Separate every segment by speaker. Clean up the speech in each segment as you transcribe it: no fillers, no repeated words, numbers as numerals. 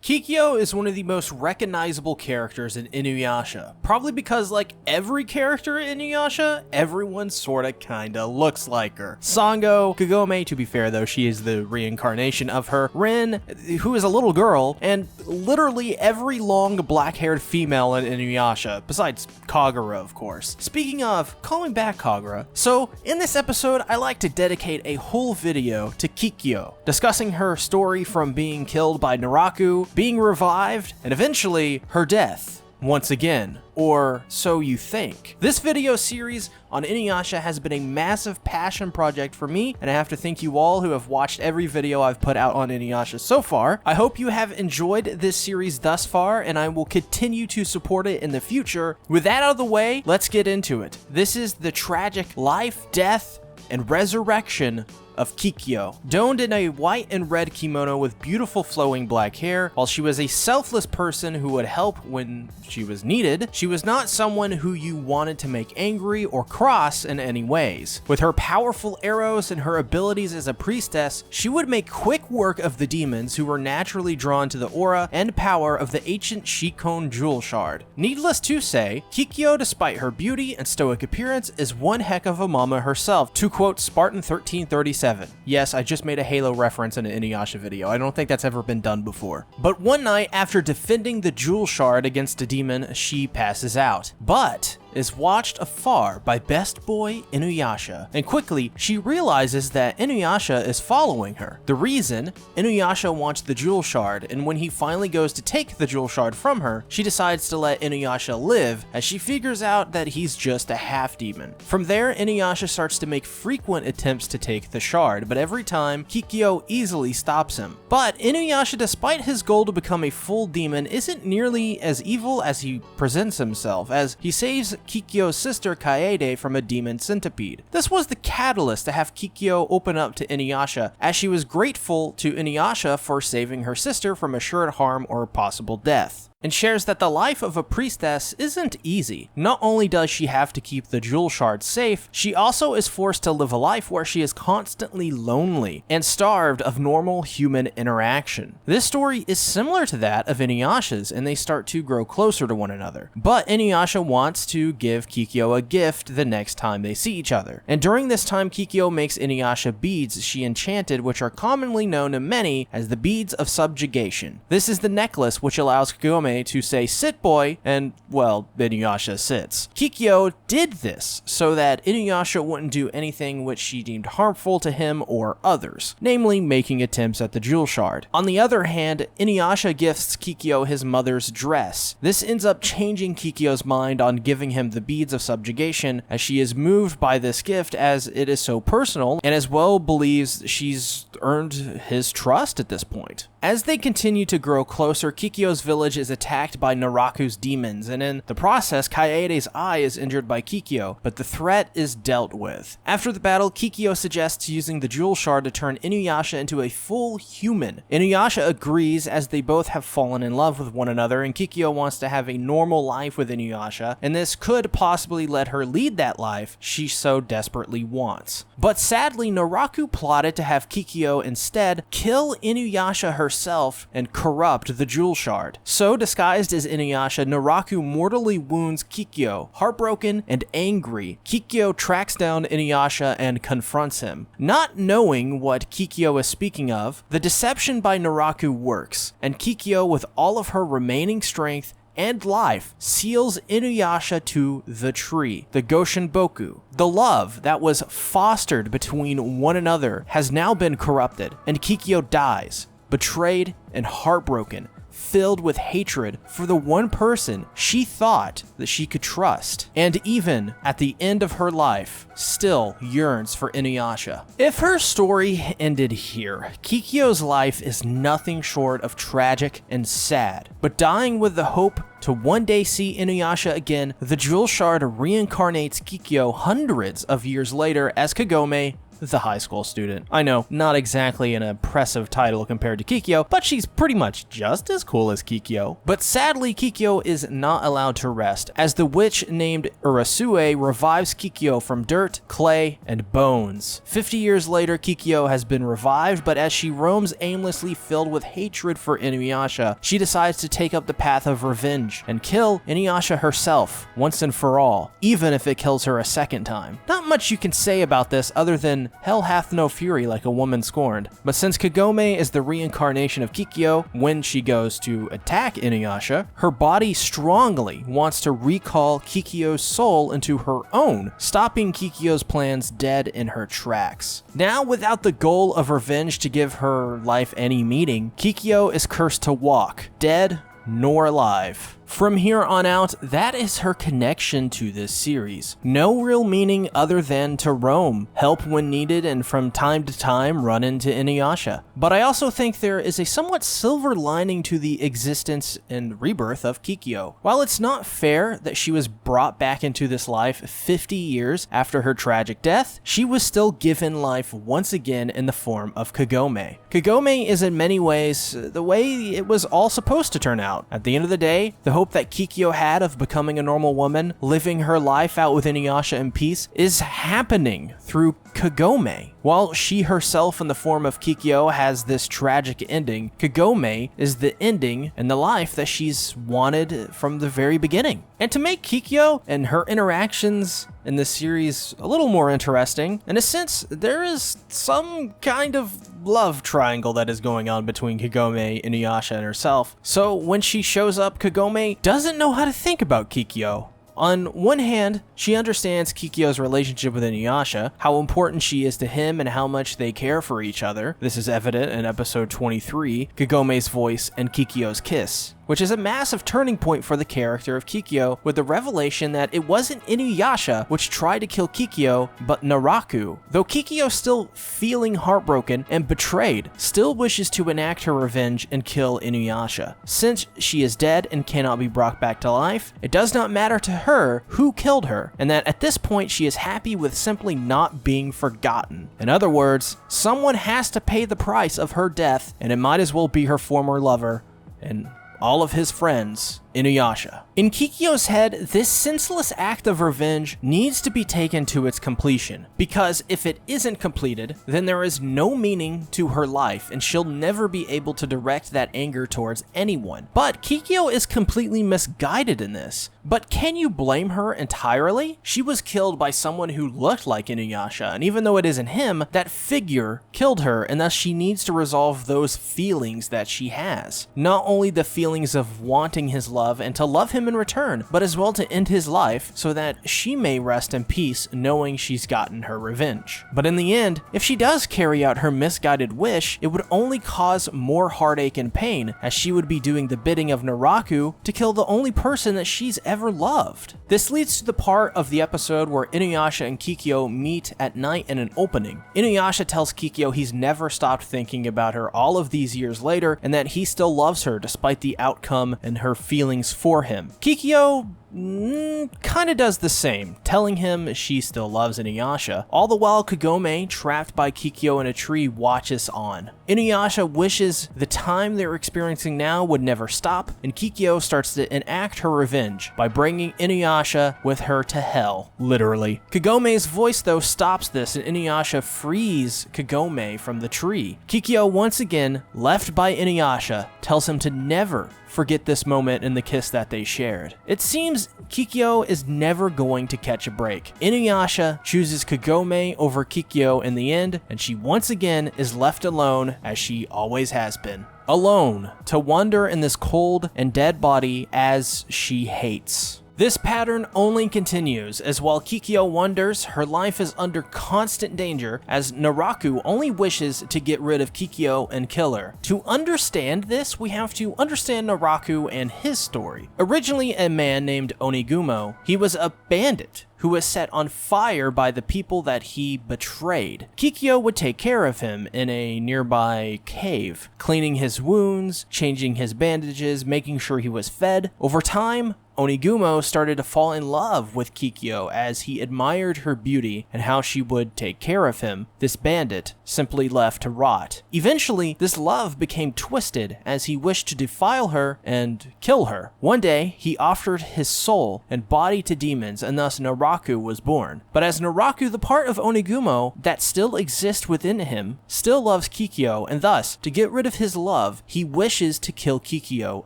Speaker 1: Kikyo is one of the most recognizable characters in Inuyasha, probably because like every character in Inuyasha, everyone sorta kinda looks like her. Sango, Kagome, to be fair though, she is the reincarnation of her, Rin, who is a little girl, and literally every long black-haired female in Inuyasha, besides Kagura of course. Speaking of, calling back Kagura, so in this episode I like to dedicate a whole video to Kikyo, discussing her story from being killed by Naraku, being revived, and eventually her death, once again, or so you think. This video series on Inuyasha has been a massive passion project for me, and I have to thank you all who have watched every video I've put out on Inuyasha so far. I hope you have enjoyed this series thus far, and I will continue to support it in the future. With that out of the way, let's get into it. This is the tragic life, death, and resurrection of Kikyo. Donned in a white and red kimono with beautiful flowing black hair, while she was a selfless person who would help when she was needed, she was not someone who you wanted to make angry or cross in any ways. With her powerful arrows and her abilities as a priestess, she would make quick work of the demons who were naturally drawn to the aura and power of the ancient Shikon jewel shard. Needless to say, Kikyo, despite her beauty and stoic appearance, is one heck of a mama herself, to quote Spartan 1337. Yes, I just made a Halo reference in an Inuyasha video. I don't think that's ever been done before. But one night, after defending the jewel shard against a demon, she passes out. But is watched afar by best boy Inuyasha, and quickly she realizes that Inuyasha is following her. The reason, Inuyasha wants the jewel shard, and when he finally goes to take the jewel shard from her, she decides to let Inuyasha live as she figures out that he's just a half demon. From there, Inuyasha starts to make frequent attempts to take the shard, but every time Kikyo easily stops him. But Inuyasha, despite his goal to become a full demon, isn't nearly as evil as he presents himself, as he saves Kikyo's sister Kaede from a demon centipede. This was the catalyst to have Kikyo open up to Inuyasha, as she was grateful to Inuyasha for saving her sister from assured harm or possible death, and shares that the life of a priestess isn't easy. Not only does she have to keep the jewel shard safe, she also is forced to live a life where she is constantly lonely and starved of normal human interaction. This story is similar to that of Inuyasha's, and they start to grow closer to one another. But Inuyasha wants to give Kikyo a gift the next time they see each other. And during this time, Kikyo makes Inuyasha beads she enchanted, which are commonly known to many as the beads of subjugation. This is the necklace which allows Kagome to say "sit boy," and well, Inuyasha sits. Kikyo did this so that Inuyasha wouldn't do anything which she deemed harmful to him or others, namely making attempts at the jewel shard. On the other hand, Inuyasha gifts Kikyo his mother's dress. This ends up changing Kikyo's mind on giving him the beads of subjugation, as she is moved by this gift as it is so personal, and as well believes she's earned his trust at this point. As they continue to grow closer, Kikyo's village is attacked by Naraku's demons, and in the process, Kaede's eye is injured by Kikyo, but the threat is dealt with. After the battle, Kikyo suggests using the jewel shard to turn Inuyasha into a full human. Inuyasha agrees, as they both have fallen in love with one another, and Kikyo wants to have a normal life with Inuyasha, and this could possibly let her lead that life she so desperately wants. But sadly, Naraku plotted to have Kikyo instead kill Inuyasha herself and corrupt the jewel shard. So, disguised as Inuyasha, Naraku mortally wounds Kikyo. Heartbroken and angry, Kikyo tracks down Inuyasha and confronts him. Not knowing what Kikyo is speaking of, the deception by Naraku works, and Kikyo, with all of her remaining strength and life, seals Inuyasha to the tree, the Goshinboku. The love that was fostered between one another has now been corrupted, and Kikyo dies, betrayed and heartbroken, filled with hatred for the one person she thought that she could trust, and even at the end of her life, still yearns for Inuyasha. If her story ended here, Kikyo's life is nothing short of tragic and sad, but dying with the hope to one day see Inuyasha again, the jewel shard reincarnates Kikyo hundreds of years later as Kagome the high school student. I know, not exactly an impressive title compared to Kikyo, but she's pretty much just as cool as Kikyo. But sadly, Kikyo is not allowed to rest, as the witch named Urasue revives Kikyo from dirt, clay, and bones. 50 years later, Kikyo has been revived, but as she roams aimlessly filled with hatred for Inuyasha, she decides to take up the path of revenge and kill Inuyasha herself, once and for all, even if it kills her a second time. Not much you can say about this other than hell hath no fury like a woman scorned, but since Kagome is the reincarnation of Kikyo, when she goes to attack Inuyasha, her body strongly wants to recall Kikyo's soul into her own, stopping Kikyo's plans dead in her tracks. Now, without the goal of revenge to give her life any meaning, Kikyo is cursed to walk, dead nor alive. From here on out, that is her connection to this series. No real meaning other than to roam, help when needed, and from time to time run into Inuyasha. But I also think there is a somewhat silver lining to the existence and rebirth of Kikyo. While it's not fair that she was brought back into this life 50 years after her tragic death, she was still given life once again in the form of Kagome. Kagome is in many ways the way it was all supposed to turn out. At the end of the day, the hope that Kikyo had of becoming a normal woman, living her life out with Inuyasha in peace, is happening through Kagome. While she herself in the form of Kikyo has this tragic ending, Kagome is the ending and the life that she's wanted from the very beginning. And to make Kikyo and her interactions in this series a little more interesting, in a sense, there is some kind of love triangle that is going on between Kagome, Inuyasha, and herself. So when she shows up, Kagome doesn't know how to think about Kikyo. On one hand, she understands Kikyo's relationship with Inuyasha, how important she is to him and how much they care for each other. This is evident in episode 23, Kagome's voice and Kikyo's kiss, which is a massive turning point for the character of Kikyo, with the revelation that it wasn't Inuyasha which tried to kill Kikyo, but Naraku. Though Kikyo, still feeling heartbroken and betrayed, still wishes to enact her revenge and kill Inuyasha. Since she is dead and cannot be brought back to life, it does not matter to her who killed her, and that at this point she is happy with simply not being forgotten. In other words, someone has to pay the price of her death, and it might as well be her former lover and all of his friends, Inuyasha. In Kikyo's head, this senseless act of revenge needs to be taken to its completion, because if it isn't completed, then there is no meaning to her life and she'll never be able to direct that anger towards anyone. But Kikyo is completely misguided in this. But can you blame her entirely? She was killed by someone who looked like Inuyasha, and even though it isn't him, that figure killed her, and thus she needs to resolve those feelings that she has. Not only the feelings of wanting his love and to love him in return, but as well to end his life so that she may rest in peace knowing she's gotten her revenge. But in the end, if she does carry out her misguided wish, it would only cause more heartache and pain, as she would be doing the bidding of Naraku to kill the only person that she's ever loved. This leads to the part of the episode where Inuyasha and Kikyo meet at night in an opening. Inuyasha tells Kikyo he's never stopped thinking about her all of these years later, and that he still loves her despite the outcome and her feelings for him. Kikyo kinda does the same, telling him she still loves Inuyasha, all the while Kagome, trapped by Kikyo in a tree, watches on. Inuyasha wishes the time they're experiencing now would never stop, and Kikyo starts to enact her revenge by bringing Inuyasha with her to hell, literally. Kagome's voice though stops this, and Inuyasha frees Kagome from the tree. Kikyo, once again left by Inuyasha, tells him to never forget this moment and the kiss that they shared. It seems Kikyo is never going to catch a break. Inuyasha chooses Kagome over Kikyo in the end, and she once again is left alone, as she always has been. Alone, to wander in this cold and dead body as she hates. This pattern only continues, as while Kikyo wonders, her life is under constant danger, as Naraku only wishes to get rid of Kikyo and kill her. To understand this, we have to understand Naraku and his story. Originally a man named Onigumo, he was a bandit who was set on fire by the people that he betrayed. Kikyo would take care of him in a nearby cave, cleaning his wounds, changing his bandages, making sure he was fed. Over time, Onigumo started to fall in love with Kikyo as he admired her beauty and how she would take care of him, this bandit simply left to rot. Eventually, this love became twisted as he wished to defile her and kill her. One day, he offered his soul and body to demons, and thus Naraku was born. But as Naraku, the part of Onigumo that still exists within him, still loves Kikyo, and thus, to get rid of his love, he wishes to kill Kikyo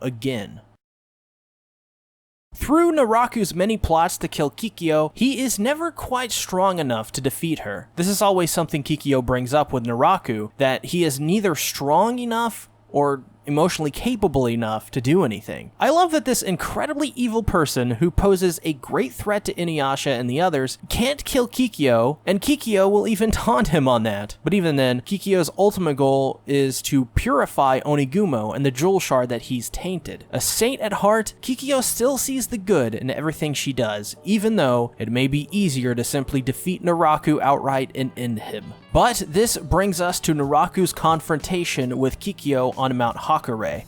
Speaker 1: again. Through Naraku's many plots to kill Kikyo, he is never quite strong enough to defeat her. This is always something Kikyo brings up with Naraku, that he is neither strong enough or emotionally capable enough to do anything. I love that this incredibly evil person who poses a great threat to Inuyasha and the others can't kill Kikyo, and Kikyo will even taunt him on that. But even then, Kikyo's ultimate goal is to purify Onigumo and the jewel shard that he's tainted. A saint at heart, Kikyo still sees the good in everything she does, even though it may be easier to simply defeat Naraku outright and end him. But this brings us to Naraku's confrontation with Kikyo on Mount Hakure.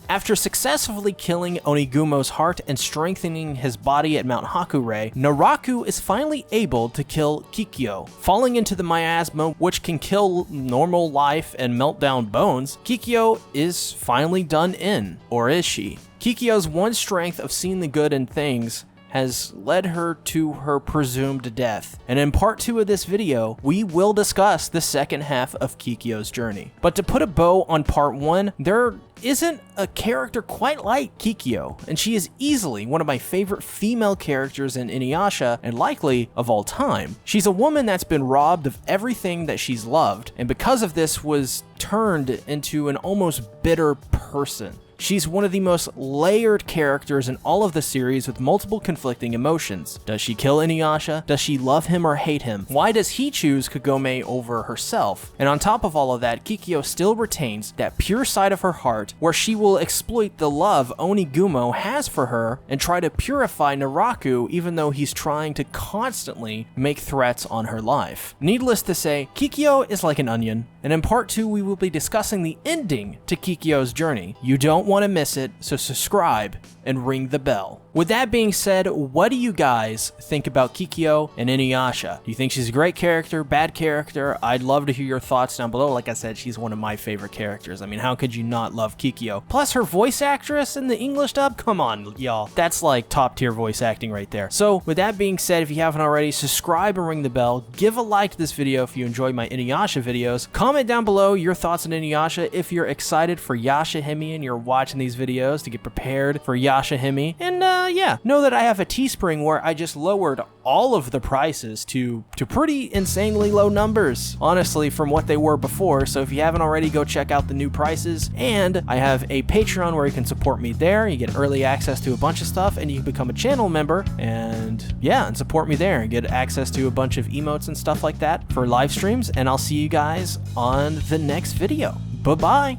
Speaker 1: After successfully killing Onigumo's heart and strengthening his body at Mount Hakure, Naraku is finally able to kill Kikyo. Falling into the miasma, which can kill normal life and melt down bones, Kikyo is finally done in, or is she? Kikyo's one strength of seeing the good in things has led her to her presumed death. And in part 2 of this video, we will discuss the second half of Kikyo's journey. But to put a bow on part 1, there isn't a character quite like Kikyo, and she is easily one of my favorite female characters in Inuyasha, and likely of all time. She's a woman that's been robbed of everything that she's loved, and because of this was turned into an almost bitter person. She's one of the most layered characters in all of the series with multiple conflicting emotions. Does she kill Inuyasha? Does she love him or hate him? Why does he choose Kagome over herself? And on top of all of that, Kikyo still retains that pure side of her heart where she will exploit the love Onigumo has for her and try to purify Naraku even though he's trying to constantly make threats on her life. Needless to say, Kikyo is like an onion, and in part 2 we will be discussing the ending to Kikyo's journey. You don't want to miss it, so subscribe and ring the bell. With that being said, what do you guys think about Kikyo and Inuyasha? Do you think she's a great character, bad character? I'd love to hear your thoughts down below. Like I said, she's one of my favorite characters. I mean, how could you not love Kikyo? Plus her voice actress in the English dub? Come on, y'all. That's like top tier voice acting right there. So with that being said, if you haven't already, subscribe and ring the bell. Give a like to this video if you enjoy my Inuyasha videos. Comment down below your thoughts on Inuyasha if you're excited for Yashahime and you're watching these videos to get prepared for Yashahime. And yeah, know that I have a Teespring where I just lowered all of the prices to pretty insanely low numbers, honestly, from what they were before. So if you haven't already, go check out the new prices. And I have a Patreon where you can support me there. You get early access to a bunch of stuff, and you can become a channel member and yeah, and support me there and get access to a bunch of emotes and stuff like that for live streams. And I'll see you guys on the next video. Bye-bye.